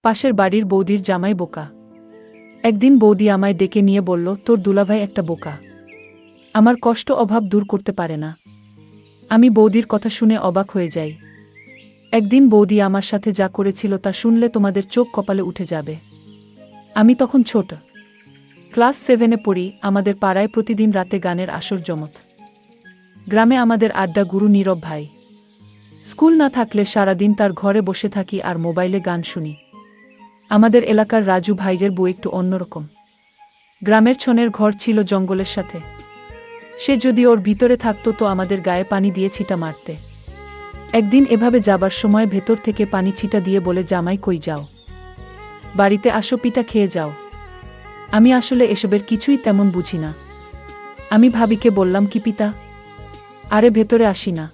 পাশের বাড়ির বৌদির জামাই বোকা। একদিন বৌদি আমায় ডেকে নিয়ে বলল, তোর দুলাভাই একটা বোকা, আমার কষ্ট অভাব দূর করতে পারে না। আমি বৌদির কথা শুনে অবাক হয়ে যাই। একদিন বৌদি আমার সাথে যা করেছিল তা শুনলে তোমাদের চোখ কপালে উঠে যাবে। আমি তখন ছোট, ক্লাস 7-এ পড়ি। আমাদের পাড়ায় প্রতিদিন রাতে গানের আসর জমত। গ্রামে আমাদের আড্ডা গুরু নীরব ভাই। স্কুল না থাকলে সারাদিন তার ঘরে বসে থাকি আর মোবাইলে গান শুনি। আমাদের এলাকার রাজু ভাইয়ের বউ একটু অন্যরকম। গ্রামের ছনের ঘর ছিল জঙ্গলের সাথে। সে যদি ওর ভিতরে থাকতো তো আমাদের গায়ে পানি দিয়ে ছিটা মারতে। একদিন এভাবে যাবার সময় ভেতর থেকে পানি ছিটা দিয়ে বলে, জামাই কই যাও, বাড়িতে আসো, পিঠা খেয়ে যাও। আমি আসলে এসবের কিছুই তেমন বুঝি না। আমি ভাবিকে বললাম, কি পিতা? আরে ভেতরে আসি না।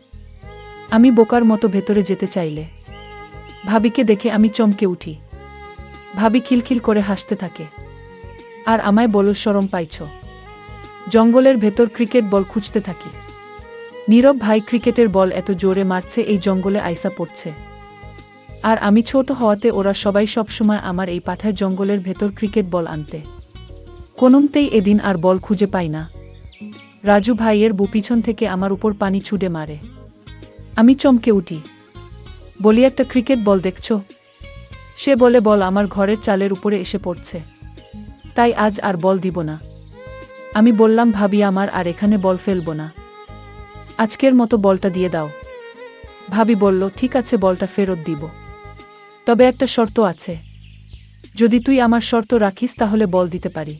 আমি বোকার মতো ভেতরে যেতে চাইলে ভাবিকে দেখে আমি চমকে উঠি। ভাবি খিলখিল করে হাসতে থাকে আর আমায় বলল, শরম পাইছ? জঙ্গলের ভেতর ক্রিকেট বল খুঁজতে থাকি। নীরব ভাই ক্রিকেটের বল এত জোরে মারছে এই জঙ্গলে আইসা পড়ছে। আর আমি ছোট হওয়াতে ওরা সবাই সবসময় আমার এই পাঠায় জঙ্গলের ভেতর ক্রিকেট বল আনতে। কোনোমতেই এদিন আর বল খুঁজে পাই না। রাজু ভাইয়ের বউ পিছন থেকে আমার উপর পানি ছুড়ে মারে। আমি চমকে উঠি, বলি, একটা ক্রিকেট বল দেখছ? সে বলে, বল আমার ঘরের চালের উপরে এসে পড়ছে, তাই আজ আর বল দিব না। আমি বললাম, ভাবি, আমার আর এখানে বল ফেলব না, আজকের মতো বলটা দিয়ে দাও। ভাবি বলল, ঠিক আছে, বলটা ফেরত দিব, তবে একটা শর্ত আছে। যদি তুই আমার শর্ত রাখিস তাহলে বল দিতে পারি।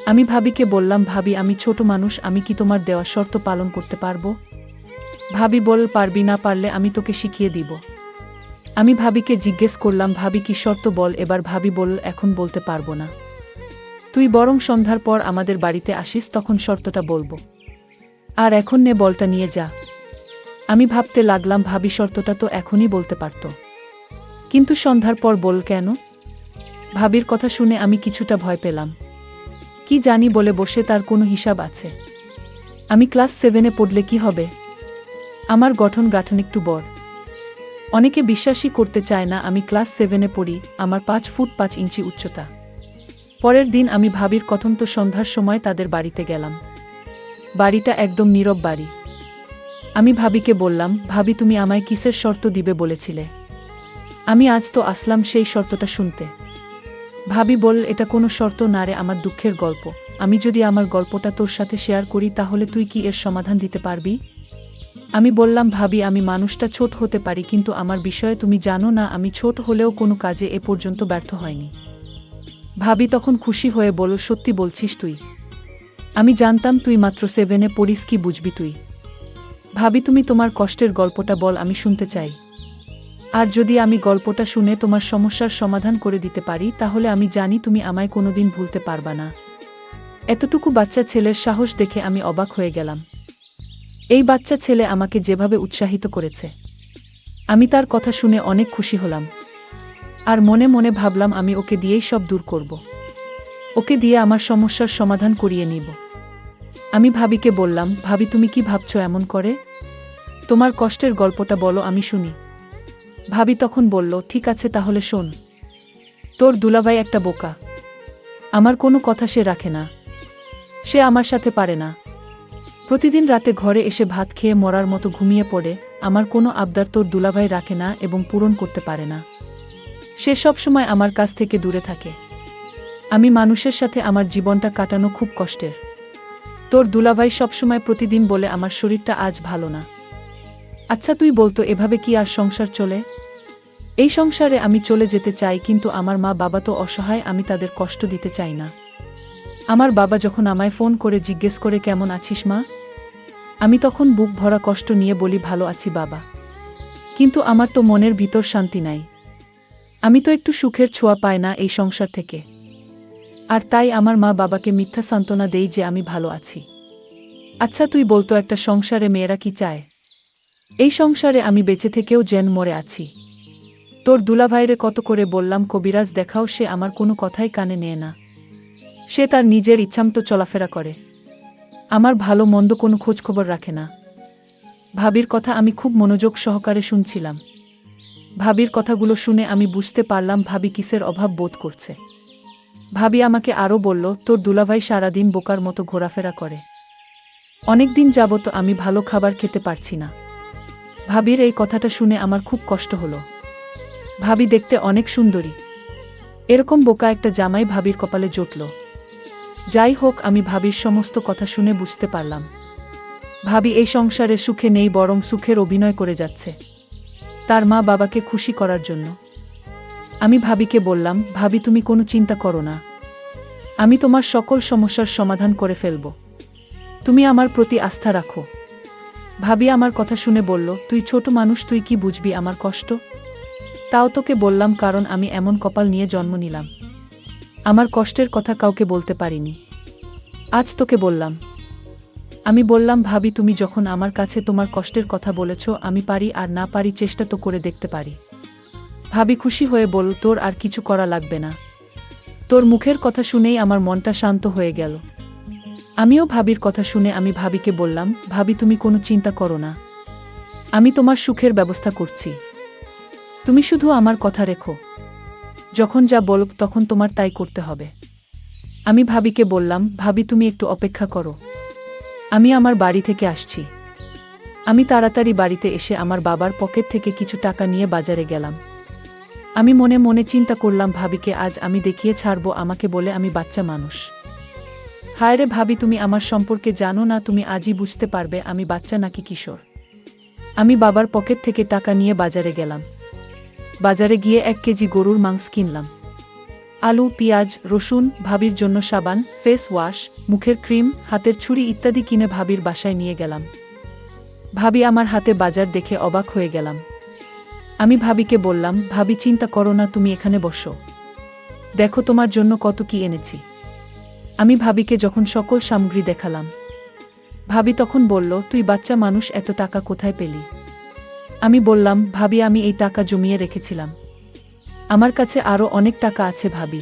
আমি ভাবিকে বললাম, ভাবি, আমি ছোট মানুষ, আমি কি তোমার দেওয়া শর্ত পালন করতে পারবো? ভাবি বল, পারবি, না পারলে আমি তোকে শিখিয়ে দিব। আমি ভাবিকে জিজ্ঞেস করলাম, ভাবি কি শর্ত বল? এবার ভাবি বলল, এখন বলতে পারবো না, তুই বরং সন্ধ্যার পর আমাদের বাড়িতে আসিস, তখন শর্তটা বলবো। আর এখন নে, বলটা নিয়ে যা। আমি ভাবতে লাগলাম, ভাবি শর্তটা তো এখনই বলতে পারত, কিন্তু সন্ধ্যার পর বল কেন? ভাবির কথা শুনে আমি কিছুটা ভয় পেলাম। কি জানি বলে বসে তার কোনো হিসাব আছে? আমি ক্লাস 7-এ পড়লে কি হবে? আমার গঠন গাঠন একটু বড়। অনেকে বিশ্বাসই করতে চায় না আমি ক্লাস 7-এ পড়ি। আমার 5 ফুট 5 ইঞ্চি উচ্চতা। পরের দিন আমি ভাবির কথন্ত সন্ধ্যার সময় তাদের বাড়িতে গেলাম। বাড়িটা একদম নীরব বাড়ি। আমি ভাবিকে বললাম, ভাবি, তুমি আমায় কিসের শর্ত দিবে বলেছিলে? আমি আজ তো আসলাম সেই শর্তটা শুনতে। ভাবি বল, এটা কোনো শর্ত না রে, আমার দুঃখের গল্প। আমি যদি আমার গল্পটা তোর সাথে শেয়ার করি তাহলে তুই কি এর সমাধান দিতে পারবি? আমি বললাম, ভাবি, আমি মানুষটা ছোট হতে পারি, কিন্তু আমার বিষয়ে তুমি জানো না, আমি ছোট হলেও কোনো কাজে এ পর্যন্ত ব্যর্থ হয়নি। ভাবি তখন খুশি হয়ে বলল, সত্যি বলছিস তুই? আমি জানতাম তুই মাত্র 7-এ পড়িস, কি বুঝবি তুই? ভাবি, তুমি তোমার কষ্টের গল্পটা বল, আমি শুনতে চাই। আর যদি আমি গল্পটা শুনে তোমার সমস্যার সমাধান করে দিতে পারি তাহলে আমি জানি তুমি আমায় কোনোদিন ভুলতে পারবা না। এতটুকু বাচ্চা ছেলের সাহস দেখে আমি অবাক হয়ে গেলাম। এই বাচ্চা ছেলে আমাকে যেভাবে উৎসাহিত করেছে, আমি তার কথা শুনে অনেক খুশি হলাম। আর মনে মনে ভাবলাম, আমি ওকে দিয়েই সব দূর করব। ওকে দিয়ে আমার সমস্যার সমাধান করিয়ে নিব। আমি ভাবিকে বললাম, ভাবি, তুমি কি ভাবছো এমন করে? তোমার কষ্টের গল্পটা বলো, আমি শুনি। ভাবি তখন বলল, ঠিক আছে, তাহলে শোন। তোর দুলাভাই একটা বোকা। আমার কোনো কথা সে রাখে না। সে আমার সাথে পারে না। প্রতিদিন রাতে ঘরে এসে ভাত খেয়ে মরার মতো ঘুমিয়ে পড়ে। আমার কোনো আবদার তোর দুলাভাই রাখে না এবং পূরণ করতে পারে না। সে সব সময় আমার কাছ থেকে দূরে থাকে। আমি মানুষের সাথে আমার জীবনটা কাটানো খুব কষ্টের। তোর দুলাভাই সবসময় প্রতিদিন বলে আমার শরীরটা আজ ভালো না। আচ্ছা তুই বলতো, এভাবে কি আর সংসার চলে? এই সংসারে আমি চলে যেতে চাই, কিন্তু আমার মা বাবা তো অসহায়, আমি তাদের কষ্ট দিতে চাই না। আমার বাবা যখন আমায় ফোন করে জিজ্ঞেস করে, কেমন আছিস মা? আমি তখন বুক ভরা কষ্ট নিয়ে বলি, ভালো আছি বাবা, কিন্তু আমার তো মনের ভিতর শান্তি নাই। আমি তো একটু সুখের ছোঁয়া পাই না এই সংসার থেকে। আর তাই আমার মা বাবাকে মিথ্যা সান্ত্বনা দেই যে আমি ভালো আছি। আচ্ছা তুই বলতো, একটা সংসারে মেয়েরা কি চায়? এই সংসারে আমি বেঁচে থেকেও যেন মরে আছি। তোর দুলাভাইরে কত করে বললাম কবিরাজ দেখাও, সে আমার কোনো কথাই কানে নেয় না। সে তার নিজের ইচ্ছামতো চলাফেরা করে, আমার ভালো মন্দ কোনো খোঁজখবর রাখে না। ভাবির কথা আমি খুব মনোযোগ সহকারে শুনছিলাম। ভাবির কথাগুলো শুনে আমি বুঝতে পারলাম ভাবি কিসের অভাব বোধ করছে। ভাবি আমাকে আরও বলল, তোর দুলাভাই সারাদিন বোকার মতো ঘোরাফেরা করে। অনেকদিন যাবত আমি ভালো খাবার খেতে পারছি না। ভাবির এই কথাটা শুনে আমার খুব কষ্ট হলো। ভাবি দেখতে অনেক সুন্দরী, এরকম বোকা একটা জামাই ভাবির কপালে জুটল। যাই হোক, আমি ভাবির সমস্ত কথা শুনে বুঝতে পারলাম ভাবি এই সংসারে সুখে নেই, বরং সুখের অভিনয় করে যাচ্ছে তার মা বাবাকে খুশি করার জন্য। আমি ভাবিকে বললাম, ভাবি তুমি কোনো চিন্তা করো না, আমি তোমার সকল সমস্যার সমাধান করে ফেলব, তুমি আমার প্রতি আস্থা রাখো। ভাবি আমার কথা শুনে বলল, তুই ছোট মানুষ, তুই কি বুঝবি আমার কষ্ট? তাও তোকে বললাম কারণ আমি এমন কপাল নিয়ে জন্ম নিলাম, আমার কষ্টের কথা কাউকে বলতে পারিনি, আজ তোকে বললাম। আমি বললাম, ভাবি তুমি যখন আমার কাছে তোমার কষ্টের কথা বলেছ, আমি পারি আর না পারি চেষ্টা তো করে দেখতে পারি। ভাবি খুশি হয়ে বলল, তোর আর কিছু করা লাগবে না, তোর মুখের কথা শুনেই আমার মনটা শান্ত হয়ে গেল। আমিও ভাবির কথা শুনে আমি ভাবিকে বললাম, ভাবি তুমি কোনো চিন্তা করো না, আমি তোমার সুখের ব্যবস্থা করছি, তুমি শুধু আমার কথা রেখো, যখন যা বলব তখন তোমার তাই করতে হবে। আমি ভাবিকে বললাম, ভাবি তুমি একটু অপেক্ষা করো, আমি আমার বাড়ি থেকে আসছি। আমি তাড়াতাড়ি বাড়িতে এসে আমার বাবার পকেট থেকে কিছু টাকা নিয়ে বাজারে গেলাম। আমি মনে মনে চিন্তা করলাম, ভাবিকে আজ আমি দেখিয়ে ছাড়বো আমাকে বলে আমি বাচ্চা মানুষ। হায় রে ভাবি, তুমি আমার সম্পর্কে জানো না, তুমি আজই বুঝতে পারবে আমি বাচ্চা নাকি কিশোর। আমি বাবার পকেট থেকে টাকা নিয়ে বাজারে গেলাম। বাজারে গিয়ে 1 কেজি গরুর মাংস কিনলাম। আলু, পেঁয়াজ, রসুন, ভাবির জন্য সাবান, ফেস ওয়াশ, মুখের ক্রিম, হাতের ছুরি ইত্যাদি কিনে ভাবির বাসায় নিয়ে গেলাম। ভাবি আমার হাতে বাজার দেখে অবাক হয়ে গেলাম। আমি ভাবিকে বললাম, ভাবি চিন্তা করো না, তুমি এখানে বসো, দেখো তোমার জন্য কত কি এনেছি। আমি ভাবিকে যখন সকল সামগ্রী দেখালাম, ভাবি তখন বলল, তুই বাচ্চা মানুষ, এত টাকা কোথায় পেলি? আমি বললাম, ভাবি আমি এই টাকা জমিয়ে রেখেছিলাম, আমার কাছে আরও অনেক টাকা আছে ভাবি।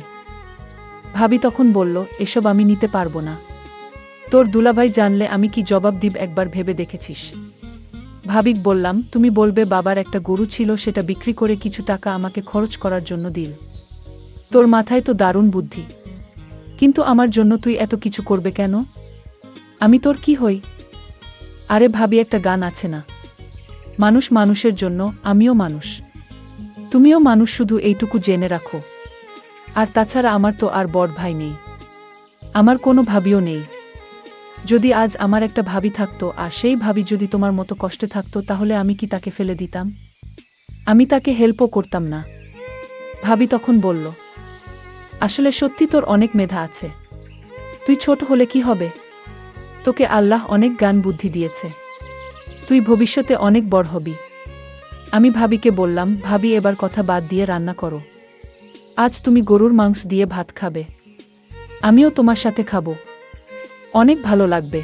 ভাবি তখন বলল, এসব আমি নিতে পারবো না, তোর দুলাভাই জানলে আমি কি জবাব দিব একবার ভেবে দেখেছিস? ভাবিক বললাম, তুমি বলবে বাবার একটা গরু ছিল, সেটা বিক্রি করে কিছু টাকা আমাকে খরচ করার জন্য দিল, তোর মাথায় তো দারুণ বুদ্ধি, কিন্তু আমার জন্য তুই এত কিছু করবে কেন? আমি তোর কি হই? আরে ভাবি, একটা গান আছে না, মানুষ মানুষের জন্য, আমিও মানুষ, তুমিও মানুষ, শুধু এইটুকু জেনে রাখো। আর তাছাড়া আমার তো আর বড় ভাই নেই, আমার কোনো ভাবিও নেই। যদি আজ আমার একটা ভাবি থাকতো আর সেই ভাবি যদি তোমার মতো কষ্টে থাকতো, তাহলে আমি কি তাকে ফেলে দিতাম? আমি তাকে হেল্পও করতাম না। ভাবি তখন বলল, আসলে সত্যি তোর অনেক মেধা আছে, তুই ছোট হলে কি হবে, তোকে আল্লাহ অনেক জ্ঞান বুদ্ধি দিয়েছে, তুই ভবিষ্যতে অনেক বড় হবি। আমি ভাবিকে বললাম, ভাবি এবার কথা বাদ দিয়ে রান্না করো, আজ তুমি গরুর মাংস দিয়ে ভাত খাবে, আমিও তোমার সাথে খাবো, অনেক ভালো লাগবে।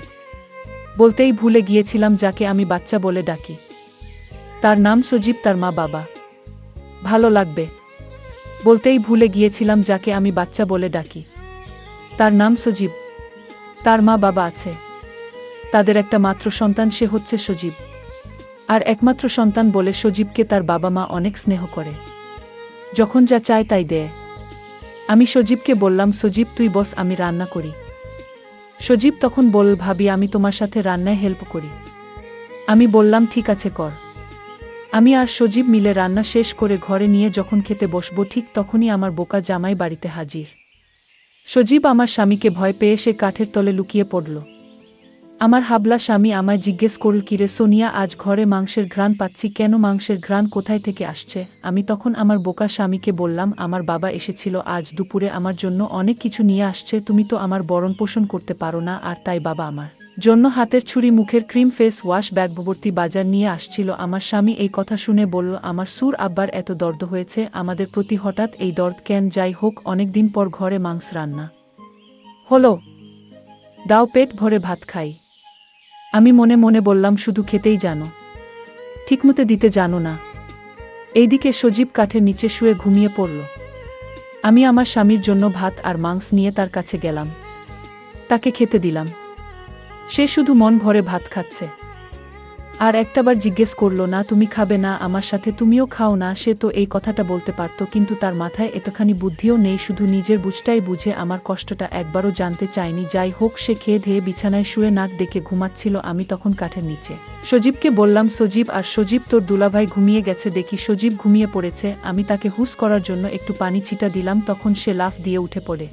বলতেই ভুলে গিয়েছিলাম যাকে আমি বাচ্চা বলে ডাকি, তার নাম সজীব, তার মা বাবা। ভালো লাগবে। বলতেই ভুলে গিয়েছিলাম যাকে আমি বাচ্চা বলে ডাকি, তার নাম সজীব, তার মা বাবা আছে, তাদের একটা মাত্র সন্তান, সে হচ্ছে সজীব। আর একমাত্র সন্তান বলে সজীবকে তার বাবা মা অনেক স্নেহ করে, যখন যা চায় তাই দেয়। আমি সজীবকে বললাম, সজীব তুই বস, আমি রান্না করি। সজীব তখন বলল, ভাবি আমি তোমার সাথে রান্নায় হেল্প করি। আমি বললাম, ঠিক আছে কর। আমি আর সজীব মিলে রান্না শেষ করে ঘরে নিয়ে যখন খেতে বসবো, ঠিক তখনই আমার বোকা জামাই বাড়িতে হাজির। সজীব আমার স্বামীকে ভয় পেয়ে সে কাঠের তলে লুকিয়ে পড়ল। আমার হাবলা স্বামী আমায় জিজ্ঞেস করল, কিরে সোনিয়া, আজ ঘরে মাংসের ঘ্রাণ পাচ্ছি কেন, মাংসের ঘ্রাণ কোথায় থেকে আসছে? আমি তখন আমার বোকা স্বামীকে বললাম, আমার বাবা এসেছিল আজ দুপুরে, আমার জন্য অনেক কিছু নিয়ে আসছে, তুমি তো আমার ভরণ পোষণ করতে পারো না, আর তাই বাবা আমার জন্য হাতের ছুরি, মুখের ক্রিম, ফেস ওয়াশ, ব্যাগভর্তি বাজার নিয়ে আসছিল। আমার স্বামী এই কথা শুনে বলল, আমার সুর আব্বার এত দর্দ হয়েছে আমাদের প্রতি, হঠাৎ এই দর্দ কেন? যাই হোক, অনেকদিন পর ঘরে মাংস রান্না হলো, দাও পেট ভরে ভাত খাই। আমি মনে মনে বললাম, শুধু খেতেই জানো, ঠিকমতো দিতে জানো না। এইদিকে সজীব কাঠের নিচে শুয়ে ঘুমিয়ে পড়ল। আমি আমার স্বামীর জন্য ভাত আর মাংস নিয়ে তার কাছে গেলাম, তাকে খেতে দিলাম। সে শুধু মন ভরে ভাত খাচ্ছে। আর একটাবার জিজ্ঞেস করলো না তুমি খাবে না আমার সাথে, তুমিও খাও না। সে তো এই কথাটা বলতে পারত, কিন্তু তার মাথায় এতখানি বুদ্ধিও নেই, শুধু নিজের বুঝটাই বুঝে আমার কষ্টটা একবারও জানতে চায়নি। যাই হোক, সে খেয়ে ধেয়ে বিছানায় শুয়ে নাক ডেকে ঘুমাচ্ছিল। আমি তখন কাঠের নিচে সজীবকে বললাম, সজীব আর সজীব, তোর দুলাভাই ঘুমিয়ে গেছে। দেখি সজীব ঘুমিয়ে পড়েছে। আমি তাকে হুঁশ করার জন্য একটু পানি ছিটা দিলাম, তখন সে লাফ দিয়ে উঠে পড়ে।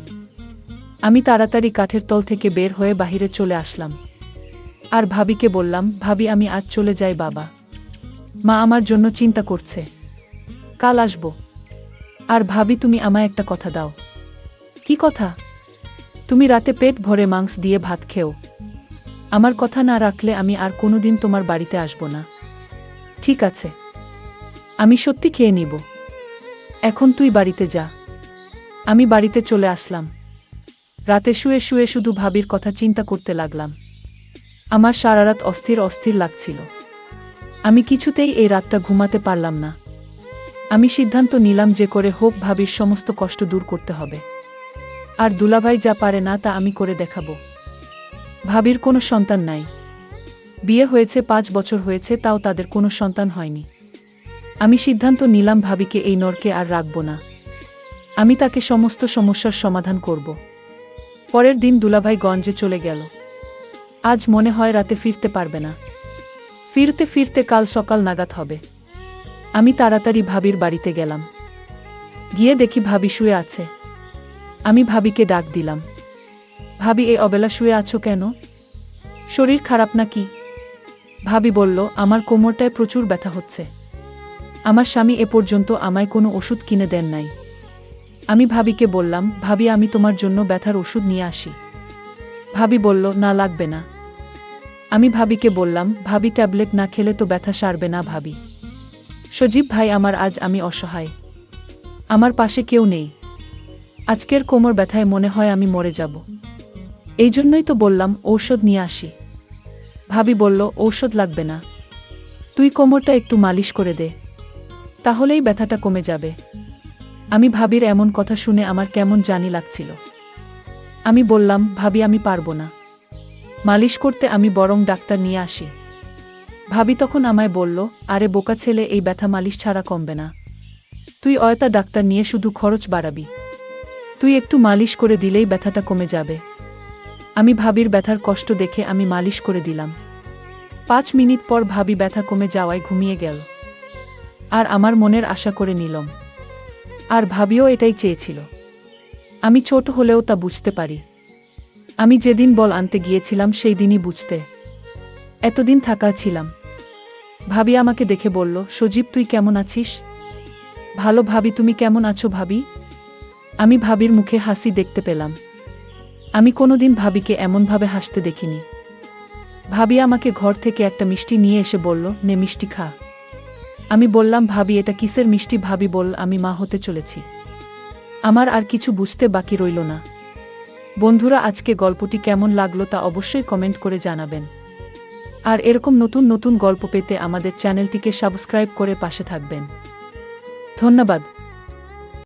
আমি তাড়াতাড়ি কাঠের তল থেকে বের হয়ে বাহিরে চলে আসলাম। আর ভাবিকে বললাম, ভাবি আমি আজ চলে যাই, বাবা মা আমার জন্য চিন্তা করছে, কাল আসব। আর ভাবি তুমি আমায় একটা কথা দাও। কি কথা? তুমি রাতে পেট ভরে মাংস দিয়ে ভাত খেও। আমার কথা না রাখলে আমি আর কোনোদিন তোমার বাড়িতে আসব না। ঠিক আছে, আমি সত্যি খেয়ে নিব। এখন তুই বাড়িতে যা। আমি বাড়িতে চলে আসলাম। রাতে শুয়ে শুয়ে শুধু ভাবির কথা চিন্তা করতে লাগলাম। আমার সারা রাত অস্থির অস্থির লাগছিল। আমি কিছুতেই এই রাতটা ঘুমাতে পারলাম না। আমি সিদ্ধান্ত নিলাম যে করে হোক ভাবির সমস্ত কষ্ট দূর করতে হবে। আর দুলাভাই যা পারে না তা আমি করে দেখাবো। ভাবির কোনো সন্তান নাই। বিয়ে হয়েছে 5 বছর হয়েছে, তাও তাদের কোনো সন্তান হয়নি। আমি সিদ্ধান্ত নিলাম ভাবিকে এই নরকে আর রাখব না। আমি তাকে সমস্ত সমস্যার সমাধান করব। পরের দিন দুলাভাই গঞ্জে চলে গেল। আজ মনে হয় রাতে ফিরতে পারবে না। ফিরতে ফিরতে কাল সকাল নাগাদ হবে। আমি তাড়াতাড়ি ভাবির বাড়িতে গেলাম। গিয়ে দেখি ভাবি শুয়ে আছে। আমি ভাবিকে ডাক দিলাম, ভাবি এই অবেলা শুয়ে আছো কেন? শরীর খারাপ নাকি? ভাবি বলল, আমার কোমরটায় প্রচুর ব্যথা হচ্ছে। আমার স্বামী এ পর্যন্ত আমায় কোনো ওষুধ কিনে দেন নাই। আমি ভাবিকে বললাম, ভাবি আমি তোমার জন্য ব্যথার ওষুধ নিয়ে আসি। ভাবি বলল, না লাগবে না। আমি ভাবিকে বললাম, ভাবি ট্যাবলেট না খেলে তো ব্যথা সারবে না ভাবি। সজীব ভাই আমার, আজ আমি অসহায়। আমার পাশে কেউ নেই। আজকের কোমর ব্যথায় মনে হয় আমি মরে যাব। এই জন্যই তো বললাম ঔষধ নিয়ে আসি। ভাবি বলল, ঔষধ লাগবে না, তুই কোমরটা একটু মালিশ করে দে, তাহলেই ব্যথাটা কমে যাবে। আমি ভাবির এমন কথা শুনে আমার কেমন জানি লাগছিল। আমি বললাম, ভাবি আমি পারবো না মালিশ করতে, আমি বরং ডাক্তার নিয়ে আসি। ভাবি তখন আমায় বলল, আরে বোকা ছেলে, এই ব্যথা মালিশ ছাড়া কমবে না। তুই অয়তা ডাক্তার নিয়ে শুধু খরচ বাড়াবি। তুই একটু মালিশ করে দিলেই ব্যথাটা কমে যাবে। আমি ভাবির ব্যথার কষ্ট দেখে আমি মালিশ করে দিলাম। 5 মিনিট পর ভাবি ব্যথা কমে যাওয়ায় ঘুমিয়ে গেল। আর আমার মনের আশা করে নিলাম। আর ভাবিও এটাই চেয়েছিল। আমি ছোট হলেও তা বুঝতে পারি। আমি যেদিন বল আনতে গিয়েছিলাম সেই দিনই বুঝতে এতদিন থাকা ছিলাম। ভাবি আমাকে দেখে বলল, সজীব তুই কেমন আছিস? ভালো ভাবি, তুমি কেমন আছো ভাবি? আমি ভাবির মুখে হাসি দেখতে পেলাম। আমি কোনোদিন ভাবিকে এমনভাবে হাসতে দেখিনি। ভাবি আমাকে ঘর থেকে একটা মিষ্টি নিয়ে এসে বলল, নে মিষ্টি খা। আমি বললাম, ভাবি এটা কিসের মিষ্টি? ভাবি বলল, আমি মা হতে চলেছি। আমার আর কিছু বুঝতে বাকি রইল না। বন্ধুরা, আজকে গল্পটি কেমন লাগলো তা অবশ্যই কমেন্ট করে জানাবেন। আর এরকম নতুন নতুন গল্প পেতে আমাদের চ্যানেলটিকে সাবস্ক্রাইব করে পাশে থাকবেন। ধন্যবাদ।